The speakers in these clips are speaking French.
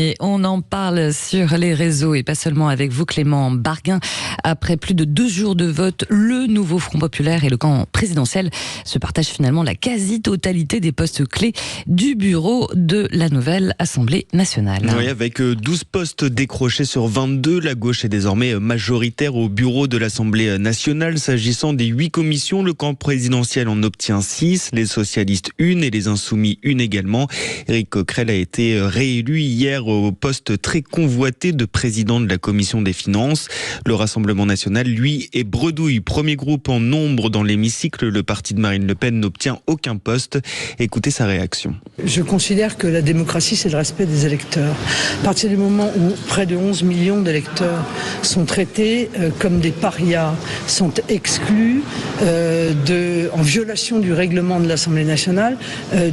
Et on en parle sur les réseaux et pas seulement avec vous, Clément Barguin. Après plus de 2 jours de vote, le nouveau Front populaire et le camp présidentiel se partagent finalement la quasi-totalité des postes clés du bureau de la nouvelle Assemblée nationale. Oui, avec 12 postes décrochés sur 22, la gauche est désormais majoritaire au bureau de l'Assemblée nationale. S'agissant des 8 commissions, le camp présidentiel en obtient 6, les socialistes 1 et les insoumis 1 également. Éric Coquerel a été réélu hier au poste très convoité de président de la commission des finances. Le Rassemblement national, lui, est bredouille. Premier groupe en nombre dans l'hémicycle, le parti de Marine Le Pen n'obtient aucun poste. Écoutez sa réaction. Je considère que la démocratie, c'est le respect des électeurs. À partir du moment où près de 11 millions d'électeurs sont traités comme des parias, sont exclus en violation du règlement de l'Assemblée nationale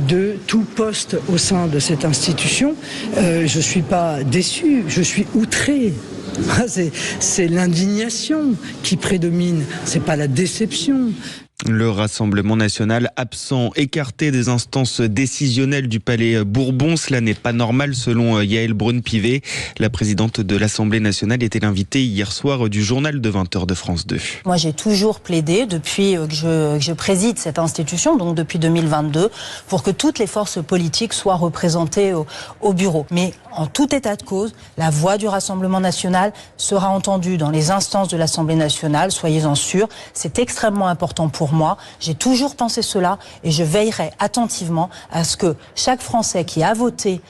de tout poste au sein de cette institution, je ne suis pas déçu, je suis outré. C'est l'indignation qui prédomine, c'est pas la déception. Le Rassemblement national absent, écarté des instances décisionnelles du Palais Bourbon. Cela n'est pas normal selon Yaël Braun-Pivet. La présidente de l'Assemblée nationale était l'invitée hier soir du journal de 20h de France 2. Moi, j'ai toujours plaidé depuis que je préside cette institution, donc depuis 2022, pour que toutes les forces politiques soient représentées au bureau. Mais en tout état de cause, la voix du Rassemblement national sera entendue dans les instances de l'Assemblée nationale, soyez-en sûrs. C'est extrêmement important pour moi. J'ai toujours pensé cela et je veillerai attentivement à ce que chaque Français qui a voté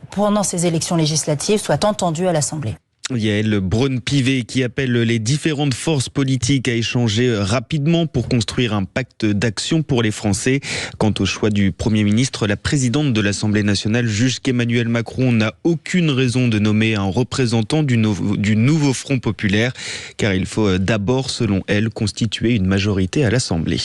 pendant ces élections législatives soit entendu à l'Assemblée. Yaël Braun-Pivet qui appelle les différentes forces politiques à échanger rapidement pour construire un pacte d'action pour les Français. Quant au choix du Premier ministre, la présidente de l'Assemblée nationale juge qu'Emmanuel Macron n'a aucune raison de nommer un représentant du nouveau Front populaire, car il faut d'abord, selon elle, constituer une majorité à l'Assemblée.